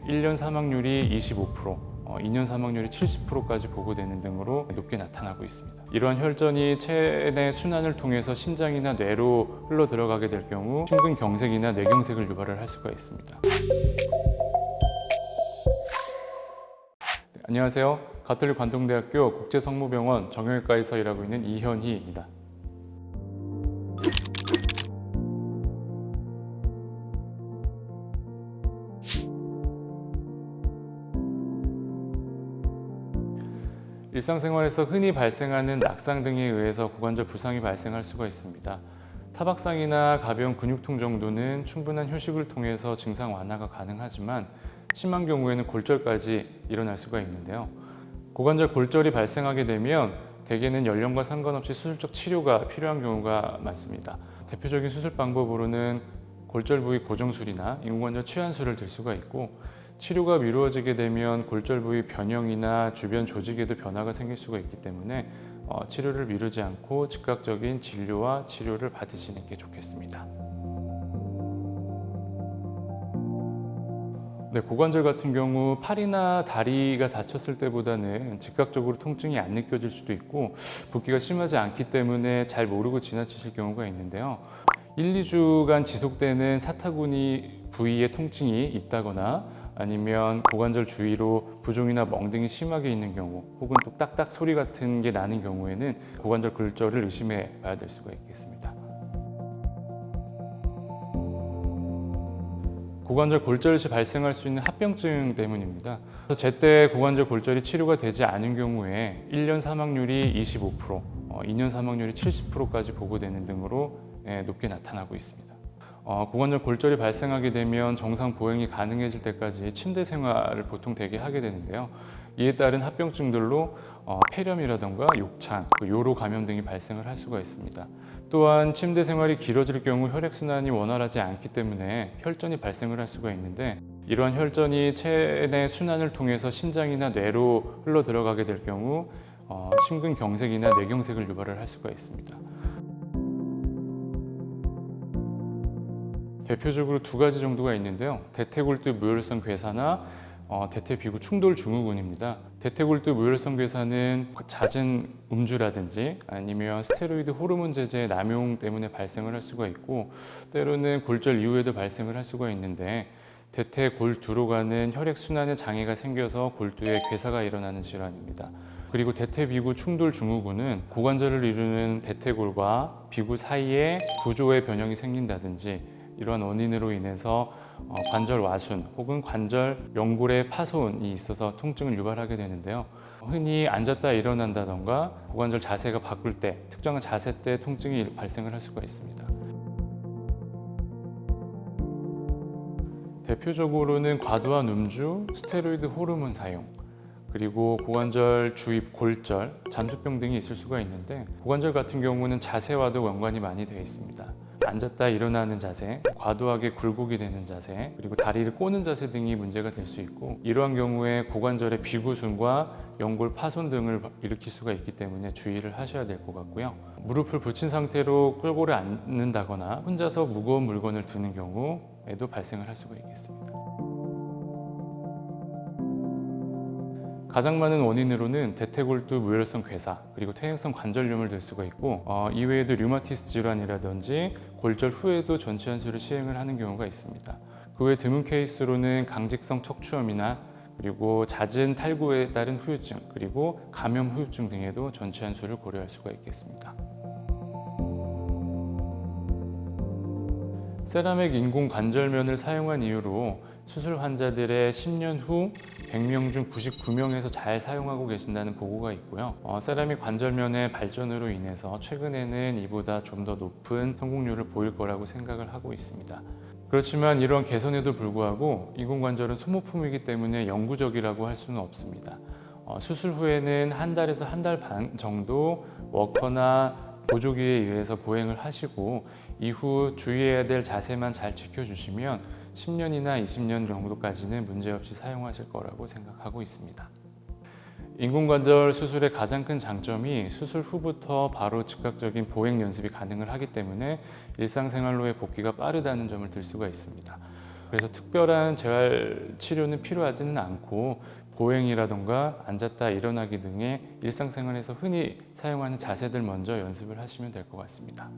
1년 사망률이 25%, 2년 사망률이 70%까지 보고되는 등으로 높게 나타나고 있습니다. 이러한 혈전이 체내 순환을 통해서 심장이나 뇌로 흘러 들어가게 될 경우 심근경색이나 뇌경색을 유발을 할 수가 있습니다. 안녕하세요. 가톨릭 관동대학교 국제성모병원 정형외과에서 일하고 있는 이현희입니다. 일상생활에서 흔히 발생하는 낙상 등에 의해서 고관절 부상이 발생할 수가 있습니다. 타박상이나 가벼운 근육통 정도는 충분한 휴식을 통해서 증상 완화가 가능하지만 심한 경우에는 골절까지 일어날 수가 있는데요. 고관절 골절이 발생하게 되면 대개는 연령과 상관없이 수술적 치료가 필요한 경우가 많습니다. 대표적인 수술 방법으로는 골절 부위 고정술이나 인공관절 치환술을 들 수가 있고, 치료가 미루어지게 되면 골절 부위 변형이나 주변 조직에도 변화가 생길 수가 있기 때문에 치료를 미루지 않고 즉각적인 진료와 치료를 받으시는 게 좋겠습니다. 네, 고관절 같은 경우 팔이나 다리가 다쳤을 때보다는 즉각적으로 통증이 안 느껴질 수도 있고 붓기가 심하지 않기 때문에 잘 모르고 지나치실 경우가 있는데요. 1, 2주간 지속되는 사타구니 부위에 통증이 있다거나 아니면 고관절 주위로 부종이나 멍등이 심하게 있는 경우, 혹은 또 딱딱 소리 같은 게 나는 경우에는 고관절 골절을 의심해 봐야 될 수가 있겠습니다. 고관절 골절 시 발생할 수 있는 합병증 때문입니다. 제때 고관절 골절이 치료가 되지 않은 경우에 1년 사망률이 25%, 2년 사망률이 70%까지 보고되는 등으로 높게 나타나고 있습니다. 고관절 골절이 발생하게 되면 정상 보행이 가능해질 때까지 침대 생활을 보통 대개 하게 되는데요. 이에 따른 합병증들로 폐렴이라던가 욕창, 요로 감염 등이 발생을 할 수가 있습니다. 또한 침대 생활이 길어질 경우 혈액순환이 원활하지 않기 때문에 혈전이 발생을 할 수가 있는데, 이러한 혈전이 체내 순환을 통해서 심장이나 뇌로 흘러 들어가게 될 경우 심근경색이나 뇌경색을 유발을 할 수가 있습니다. 대표적으로 두 가지 정도가 있는데요. 대퇴골두 무혈성 괴사나 대퇴비구 충돌 증후군입니다. 대퇴골두 무혈성 괴사는 잦은 음주라든지 아니면 스테로이드 호르몬 제제 남용 때문에 발생을 할 수가 있고, 때로는 골절 이후에도 발생을 할 수가 있는데, 대퇴골두로 가는 혈액순환에 장애가 생겨서 골두에 괴사가 일어나는 질환입니다. 그리고 대퇴비구 충돌 증후군은 고관절을 이루는 대퇴골과 비구 사이에 구조의 변형이 생긴다든지 이러한 원인으로 인해서 관절 와순 혹은 관절 연골의 파손이 있어서 통증을 유발하게 되는데요. 흔히 앉았다 일어난다던가 고관절 자세가 바꿀 때, 특정한 자세 때 통증이 발생을 할 수가 있습니다. 대표적으로는 과도한 음주, 스테로이드 호르몬 사용, 그리고 고관절 주입 골절, 잠수병 등이 있을 수가 있는데, 고관절 같은 경우는 자세와도 연관이 많이 되어 있습니다. 앉았다 일어나는 자세, 과도하게 굴곡이 되는 자세, 그리고 다리를 꼬는 자세 등이 문제가 될 수 있고, 이러한 경우에 고관절의 비구순과 연골 파손 등을 일으킬 수가 있기 때문에 주의를 하셔야 될 것 같고요. 무릎을 붙인 상태로 끌고를 앉는다거나 혼자서 무거운 물건을 드는 경우에도 발생을 할 수가 있겠습니다. 가장 많은 원인으로는 대퇴골두 무혈성 괴사, 그리고 퇴행성 관절염을 들 수가 있고, 이외에도 류마티스 질환이라든지 골절 후에도 전치환술을 시행을 하는 경우가 있습니다. 그 외 드문 케이스로는 강직성 척추염이나 그리고 잦은 탈구에 따른 후유증, 그리고 감염 후유증 등에도 전치환술을 고려할 수가 있겠습니다. 세라믹 인공 관절면을 사용한 이후로 수술 환자들의 10년 후 100명 중 99명에서 잘 사용하고 계신다는 보고가 있고요. 세라믹 관절면의 발전으로 인해서 최근에는 이보다 좀 더 높은 성공률을 보일 거라고 생각을 하고 있습니다. 그렇지만 이러한 개선에도 불구하고 인공관절은 소모품이기 때문에 영구적이라고 할 수는 없습니다. 수술 후에는 한 달에서 한 달 반 정도 워커나 보조기에 의해서 보행을 하시고, 이후 주의해야 될 자세만 잘 지켜주시면 10년이나 20년 정도까지는 문제없이 사용하실 거라고 생각하고 있습니다. 인공관절 수술의 가장 큰 장점이 수술 후부터 바로 즉각적인 보행 연습이 가능을 하기 때문에 일상생활로의 복귀가 빠르다는 점을 들 수가 있습니다. 그래서 특별한 재활 치료는 필요하지는 않고 보행이라던가 앉았다 일어나기 등의 일상생활에서 흔히 사용하는 자세들 먼저 연습을 하시면 될 것 같습니다.